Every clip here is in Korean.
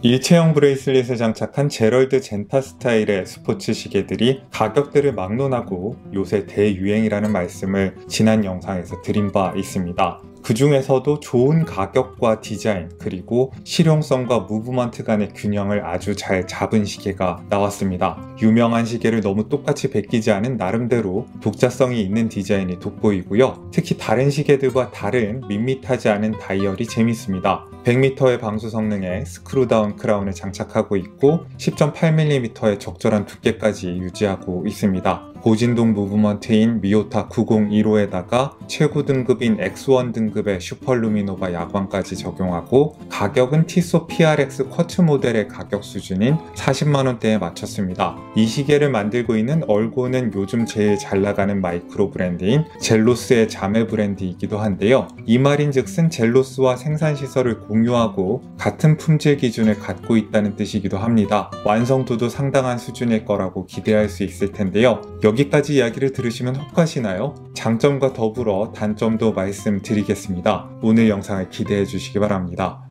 일체형 브레이슬릿을 장착한 제럴드 젠타 스타일의 스포츠 시계들이 가격대를 막론하고 요새 대유행이라는 말씀을 지난 영상에서 드린 바 있습니다. 그 중에서도 좋은 가격과 디자인 그리고 실용성과 무브먼트 간의 균형을 아주 잘 잡은 시계가 나왔습니다. 유명한 시계를 너무 똑같이 베끼지 않은 나름대로 독자성이 있는 디자인이 돋보이고요. 특히 다른 시계들과 다른 밋밋하지 않은 다이얼이 재밌습니다. 100m의 방수 성능에 스크루다운 크라운을 장착하고 있고 10.8mm의 적절한 두께까지 유지하고 있습니다. 고진동 무브먼트인 미오타 9015에다가 최고 등급인 X1 등급의 슈퍼루미노바 야광까지 적용하고 가격은 티소 PRX 쿼츠 모델의 가격 수준인 40만원대에 맞췄습니다. 이 시계를 만들고 있는 얼고는 요즘 제일 잘 나가는 마이크로 브랜드인 젤로스의 자매 브랜드이기도 한데요. 이 말인즉슨 젤로스와 생산시설을 공유하고 같은 품질 기준을 갖고 있다는 뜻이기도 합니다. 완성도도 상당한 수준일 거라고 기대할 수 있을 텐데요. 여기까지 이야기를 들으시면 혹하시나요? 장점과 더불어 단점도 말씀드리겠습니다. 오늘 영상을 기대해 주시기 바랍니다.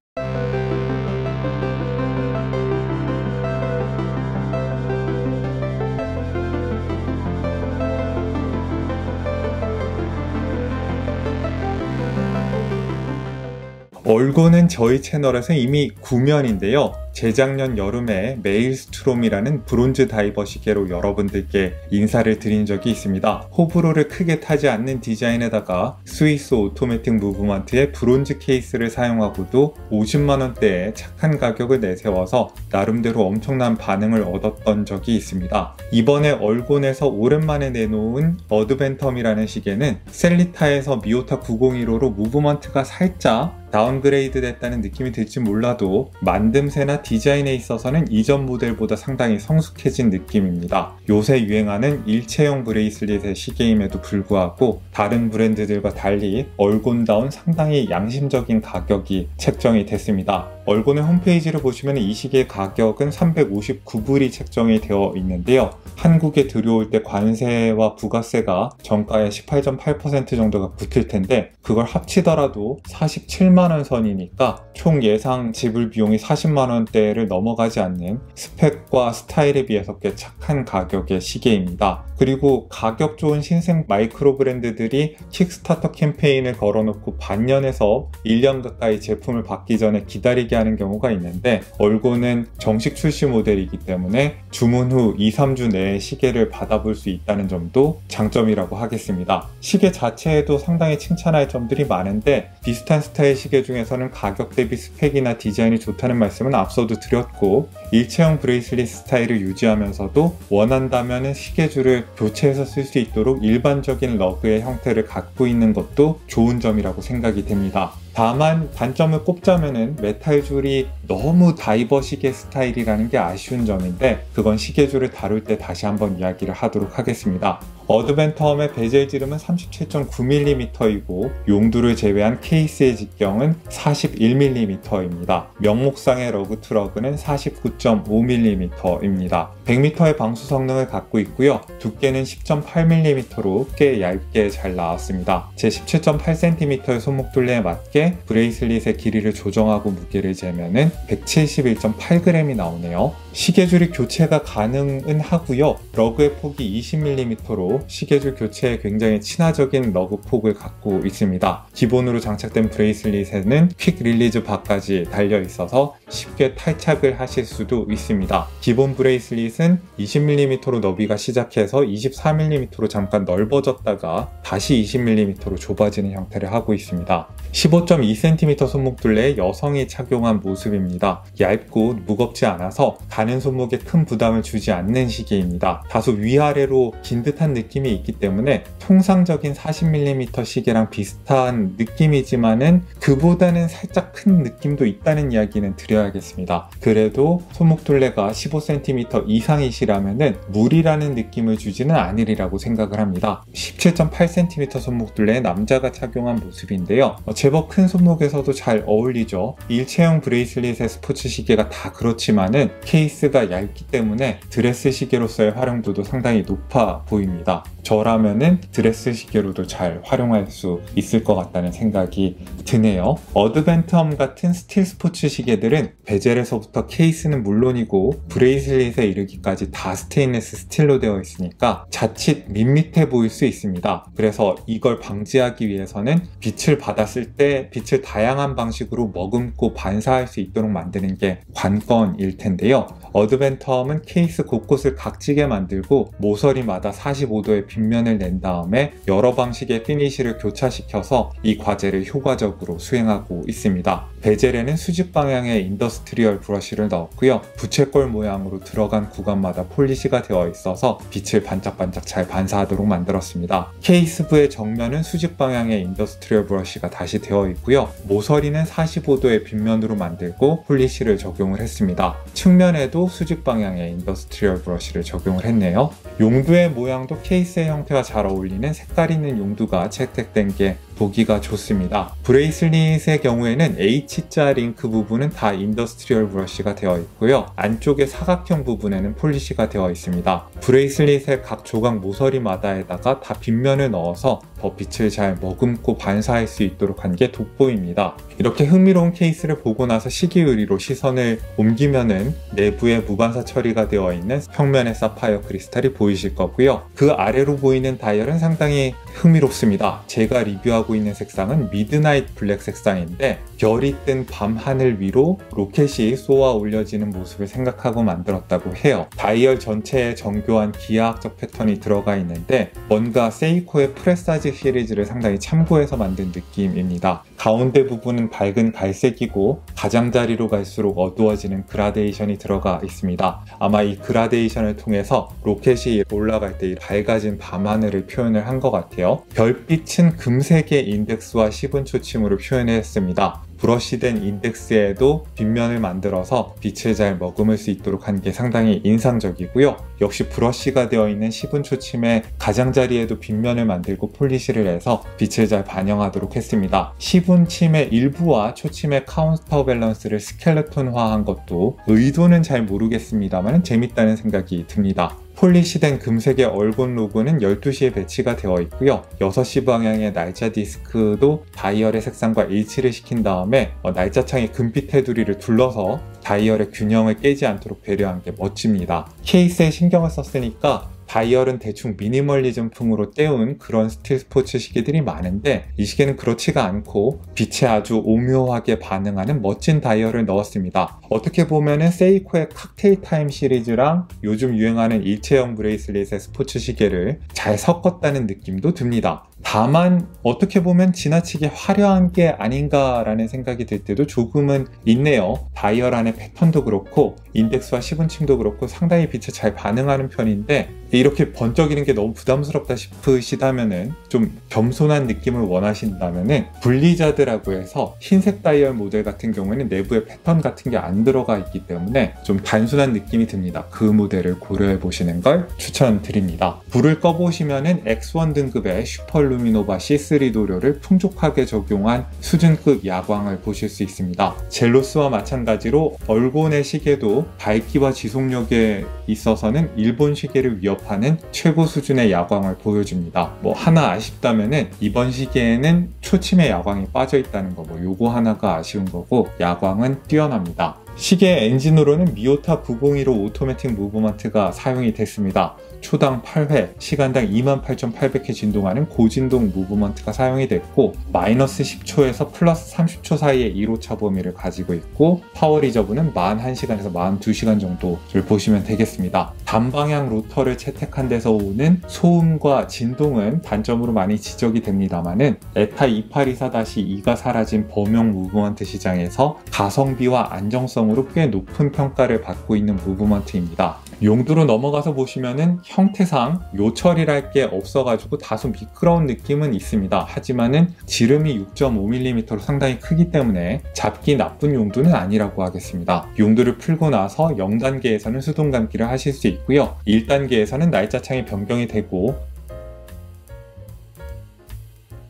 얼고는 저희 채널에서 이미 구면인데요. 재작년 여름에 메일스트롬이라는 브론즈 다이버 시계로 여러분들께 인사를 드린 적이 있습니다. 호불호를 크게 타지 않는 디자인에다가 스위스 오토매틱 무브먼트의 브론즈 케이스를 사용하고도 50만원대에 착한 가격을 내세워서 나름대로 엄청난 반응을 얻었던 적이 있습니다. 이번에 얼곤에서 오랜만에 내놓은 어드벤텀이라는 시계는 셀리타에서 미오타 9015로 무브먼트가 살짝 다운그레이드 됐다는 느낌이 들지 몰라도 만듦새나 디자인에 있어서는 이전 모델보다 상당히 성숙해진 느낌입니다. 요새 유행하는 일체형 브레이슬릿의 시계임에도 불구하고 다른 브랜드들과 달리 얼곤다운 상당히 양심적인 가격이 책정이 됐습니다. 얼곤의 홈페이지를 보시면 이 시계의 가격은 359불이 책정이 되어 있는데요. 한국에 들여올 때 관세와 부가세가 정가의 18.8% 정도가 붙을 텐데 그걸 합치더라도 47만원 선이니까 총 예상 지불 비용이 40만원대를 넘어가지 않는 스펙과 스타일에 비해서 꽤 착한 가격의 시계입니다. 그리고 가격 좋은 신생 마이크로 브랜드들이 킥스타터 캠페인을 걸어놓고 반년에서 1년 가까이 제품을 받기 전에 기다리게 하는 경우가 있는데 얼고는 정식 출시 모델이기 때문에 주문 후 2-3주 내에 시계를 받아볼 수 있다는 점도 장점이라고 하겠습니다. 시계 자체에도 상당히 칭찬할 점들이 많은데 비슷한 스타일 시계 중에서는 가격 대비 스펙이나 디자인이 좋다는 말씀은 앞서도 드렸고 일체형 브레이슬릿 스타일을 유지하면서도 원한다면 시계줄을 교체해서 쓸 수 있도록 일반적인 러그의 형태를 갖고 있는 것도 좋은 점이라고 생각이 됩니다. 다만 단점을 꼽자면은 메탈줄이 너무 다이버 시계 스타일이라는 게 아쉬운 점인데 그건 시계줄을 다룰 때 다시 한번 이야기를 하도록 하겠습니다. 어드벤텀의 베젤 지름은 37.9mm이고 용두를 제외한 케이스의 직경은 41mm입니다. 명목상의 러그 트러그는 49.5mm입니다. 100m의 방수 성능을 갖고 있고요. 두께는 10.8mm로 꽤 얇게 잘 나왔습니다. 제 17.8cm의 손목둘레에 맞게 브레이슬릿의 길이를 조정하고 무게를 재면은 171.8g이 나오네요. 시계줄이 교체가 가능은 하고요. 러그의 폭이 20mm로 시계줄 교체에 굉장히 친화적인 러그 폭을 갖고 있습니다. 기본으로 장착된 브레이슬릿에는 퀵 릴리즈 바까지 달려 있어서 쉽게 탈착을 하실 수도 있습니다. 기본 브레이슬릿은 20mm로 너비가 시작해서 24mm로 잠깐 넓어졌다가 다시 20mm로 좁아지는 형태를 하고 있습니다. 15.2cm 손목둘레에 여성이 착용한 모습입니다. 얇고 무겁지 않아서 가는 손목에 큰 부담을 주지 않는 시계입니다. 다소 위아래로 긴 듯한 느낌이 있기 때문에 통상적인 40mm 시계랑 비슷한 느낌이지만은 그보다는 살짝 큰 느낌도 있다는 이야기는 드려야겠습니다. 그래도 손목둘레가 15cm 이상이시라면은 무리라는 느낌을 주지는 않으리라고 생각을 합니다. 17.8cm 손목둘레에 남자가 착용한 모습인데요. 제법 큰 손목에서도 잘 어울리죠. 일체형 브레이슬릿의 스포츠 시계가 다 그렇지만은 케이스가 얇기 때문에 드레스 시계로서의 활용도도 상당히 높아 보입니다. 저라면은 드레스 시계로도 잘 활용할 수 있을 것 같다는 생각이 드네요. 어드벤텀 같은 스틸 스포츠 시계들은 베젤에서부터 케이스는 물론이고 브레이슬릿에 이르기까지 다 스테인리스 스틸로 되어 있으니까 자칫 밋밋해 보일 수 있습니다. 그래서 이걸 방지하기 위해서는 빛을 받았을 때 빛을 다양한 방식으로 머금고 반사할 수 있도록 만드는 게 관건일 텐데요. 어드벤텀은 케이스 곳곳을 각지게 만들고 모서리마다 45도의 빗면을 낸 다음에 여러 방식의 피니쉬를 교차시켜서 이 과제를 효과적으로 수행하고 있습니다. 베젤에는 수직 방향의 인더스트리얼 브러쉬를 넣었고요. 부채꼴 모양으로 들어간 구간마다 폴리시가 되어 있어서 빛을 반짝반짝 잘 반사하도록 만들었습니다. 케이스부의 정면은 수직 방향의 인더스트리얼 브러쉬가 다시 되어 있고요. 모서리는 45도의 빗면으로 만들고 폴리시를 적용을 했습니다. 측면에도 수직 방향의 인더스트리얼 브러쉬를 적용을 했네요. 용두의 모양도 케이스의 형태와 잘 어울리는 색깔 있는 용두가 채택된 게 보기가 좋습니다. 브레이슬릿의 경우에는 H자 링크 부분은 다 인더스트리얼 브러쉬가 되어 있고요. 안쪽의 사각형 부분에는 폴리시가 되어 있습니다. 브레이슬릿의 각 조각 모서리마다에다가 다 빗면을 넣어서 더 빛을 잘 머금고 반사할 수 있도록 한 게 돋보입니다. 이렇게 흥미로운 케이스를 보고 나서 시계유리로 시선을 옮기면은 내부에 무반사 처리가 되어 있는 평면의 사파이어 크리스탈이 보이실 거고요. 그 아래로 보이는 다이얼은 상당히 흥미롭습니다. 제가 리뷰하고 있는 색상은 미드나잇 블랙 색상인데 별이 뜬 밤 하늘 위로 로켓이 쏘아 올려지는 모습을 생각하고 만들었다고 해요. 다이얼 전체에 정교한 기하학적 패턴이 들어가 있는데 뭔가 세이코의 프레사지 시리즈를 상당히 참고해서 만든 느낌입니다. 가운데 부분은 밝은 갈색이고 가장자리로 갈수록 어두워지는 그라데이션이 들어가 있습니다. 아마 이 그라데이션을 통해서 로켓이 올라갈 때 밝아진 밤하늘을 표현을 한 것 같아요. 별빛은 금색의 인덱스와 10은 초침으로 표현했습니다. 브러쉬된 인덱스에도 빗면을 만들어서 빛을 잘 머금을 수 있도록 한 게 상당히 인상적이고요. 역시 브러쉬가 되어 있는 10은 초침의 가장자리에도 빗면을 만들고 폴리시를 해서 빛을 잘 반영하도록 했습니다. 10은 침의 일부와 초침의 카운터 밸런스를 스켈레톤화한 것도 의도는 잘 모르겠습니다만 재밌다는 생각이 듭니다. 폴리시된 금색의 얼곤 로고는 12시에 배치가 되어 있고요. 6시 방향의 날짜 디스크도 다이얼의 색상과 일치를 시킨 다음에 날짜창의 금빛 테두리를 둘러서 다이얼의 균형을 깨지 않도록 배려한 게 멋집니다. 케이스에 신경을 썼으니까 다이얼은 대충 미니멀리즘풍으로 때운 그런 스틸 스포츠 시계들이 많은데 이 시계는 그렇지가 않고 빛에 아주 오묘하게 반응하는 멋진 다이얼을 넣었습니다. 어떻게 보면은 세이코의 칵테일 타임 시리즈랑 요즘 유행하는 일체형 브레이슬릿의 스포츠 시계를 잘 섞었다는 느낌도 듭니다. 다만 어떻게 보면 지나치게 화려한 게 아닌가라는 생각이 들 때도 조금은 있네요. 다이얼 안의 패턴도 그렇고 인덱스와 10은침도 그렇고 상당히 빛에 잘 반응하는 편인데 이렇게 번쩍이는 게 너무 부담스럽다 싶으시다면은 좀 겸손한 느낌을 원하신다면은 블리자드라고 해서 흰색 다이얼 모델 같은 경우에는 내부에 패턴 같은 게 안 들어가 있기 때문에 좀 단순한 느낌이 듭니다. 그 모델을 고려해 보시는 걸 추천드립니다. 불을 꺼보시면은 X1 등급의 슈퍼루미노바 C3 도료를 풍족하게 적용한 수준급 야광을 보실 수 있습니다. 젤로스와 마찬가지로 얼곤의 시계도 밝기와 지속력에 있어서는 일본 시계를 위협하는 최고 수준의 야광을 보여줍니다. 하나 아쉽다면은 이번 시계에는 초침의 야광이 빠져 있다는 거 요거 하나가 아쉬운 거고 야광은 뛰어납니다. 시계 엔진으로는 미오타 901호 오토매틱 무브먼트가 사용이 됐습니다. 초당 8회, 시간당 28,800회 진동하는 고진동 무브먼트가 사용이 됐고 마이너스 10초에서 플러스 30초 사이의 1호차 범위를 가지고 있고 파워 리저브는 41시간에서 42시간 정도를 보시면 되겠습니다. 단방향 로터를 채택한 데서 오는 소음과 진동은 단점으로 많이 지적이 됩니다만은 에타 2824-2가 사라진 범용 무브먼트 시장에서 가성비와 안정성으로 꽤 높은 평가를 받고 있는 무브먼트입니다. 용도로 넘어가서 보시면은 형태상 요철이랄 게 없어가지고 다소 미끄러운 느낌은 있습니다. 하지만은 지름이 6.5mm로 상당히 크기 때문에 잡기 나쁜 용도는 아니라고 하겠습니다. 용도를 풀고 나서 0단계에서는 수동 감기를 하실 수 있고요. 1단계에서는 날짜창이 변경이 되고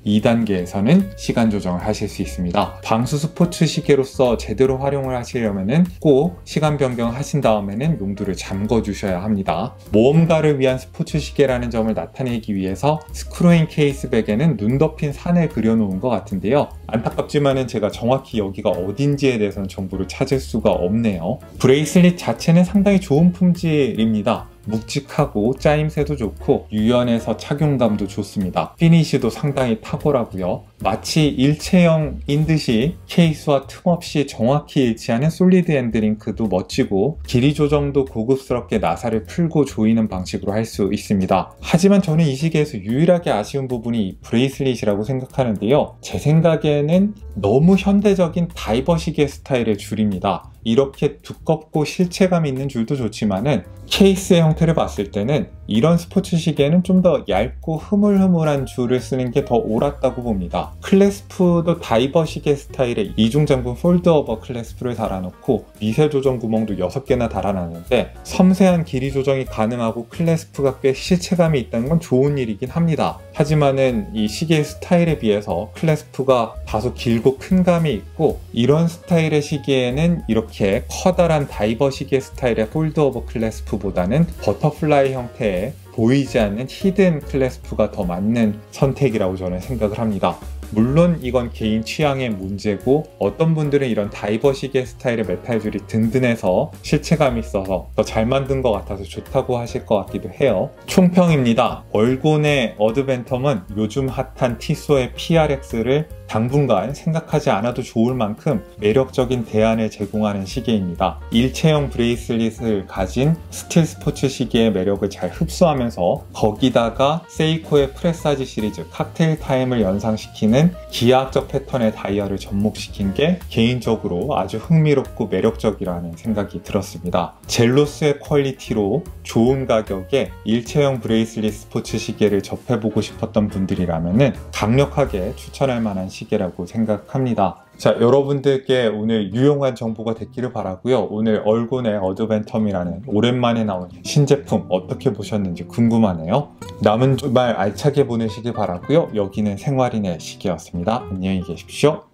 2단계에서는 시간 조정을 하실 수 있습니다. 방수 스포츠 시계로서 제대로 활용을 하시려면 꼭 시간 변경을 하신 다음에는 용두를 잠궈 주셔야 합니다. 모험가를 위한 스포츠 시계라는 점을 나타내기 위해서 스크루인 케이스백에는 눈 덮인 산을 그려놓은 것 같은데요. 안타깝지만은 제가 정확히 여기가 어딘지에 대해서는 정보를 찾을 수가 없네요. 브레이슬릿 자체는 상당히 좋은 품질입니다. 묵직하고 짜임새도 좋고 유연해서 착용감도 좋습니다. 피니쉬도 상당히 탁월하고요. 마치 일체형인 듯이 케이스와 틈없이 정확히 일치하는 솔리드 핸드링크도 멋지고 길이 조정도 고급스럽게 나사를 풀고 조이는 방식으로 할 수 있습니다. 하지만 저는 이 시계에서 유일하게 아쉬운 부분이 이 브레이슬릿이라고 생각하는데요. 제 생각에는 너무 현대적인 다이버 시계 스타일의 줄입니다. 이렇게 두껍고 실체감 있는 줄도 좋지만은 케이스의 형태를 봤을 때는 이런 스포츠 시계는 좀 더 얇고 흐물흐물한 줄을 쓰는 게 더 옳았다고 봅니다. 클래스프도 다이버 시계 스타일의 이중 잠금 폴드오버 클래스프를 달아놓고 미세 조정 구멍도 6개나 달아놨는데 섬세한 길이 조정이 가능하고 클래스프가 꽤 실체감이 있다는 건 좋은 일이긴 합니다. 하지만은 이 시계의 스타일에 비해서 클래스프가 다소 길고 큰 감이 있고 이런 스타일의 시계에는 이렇게 커다란 다이버 시계 스타일의 폴드오버 클래스프보다는 버터플라이 형태의 보이지 않는 히든 클래스프가 더 맞는 선택이라고 저는 생각을 합니다. 물론 이건 개인 취향의 문제고 어떤 분들은 이런 다이버 시계 스타일의 메탈줄이 든든해서 실체감이 있어서 더 잘 만든 것 같아서 좋다고 하실 것 같기도 해요. 총평입니다. 얼곤의 어드벤텀은 요즘 핫한 티소의 PRX를 당분간 생각하지 않아도 좋을 만큼 매력적인 대안을 제공하는 시계입니다. 일체형 브레이슬릿을 가진 스틸 스포츠 시계의 매력을 잘 흡수하면서 거기다가 세이코의 프레사지 시리즈 칵테일 타임을 연상시키는 기하학적 패턴의 다이얼을 접목시킨 게 개인적으로 아주 흥미롭고 매력적이라는 생각이 들었습니다. 젤로스의 퀄리티로 좋은 가격에 일체형 브레이슬릿 스포츠 시계를 접해보고 싶었던 분들이라면 강력하게 추천할 만한 시계라고 생각합니다. 자, 여러분들께 오늘 유용한 정보가 됐기를 바라고요. 오늘 얼곤의 어드벤텀이라는 오랜만에 나온 신제품 어떻게 보셨는지 궁금하네요. 남은 주말 알차게 보내시길 바라고요. 여기는 생활인의 시계였습니다. 안녕히 계십시오.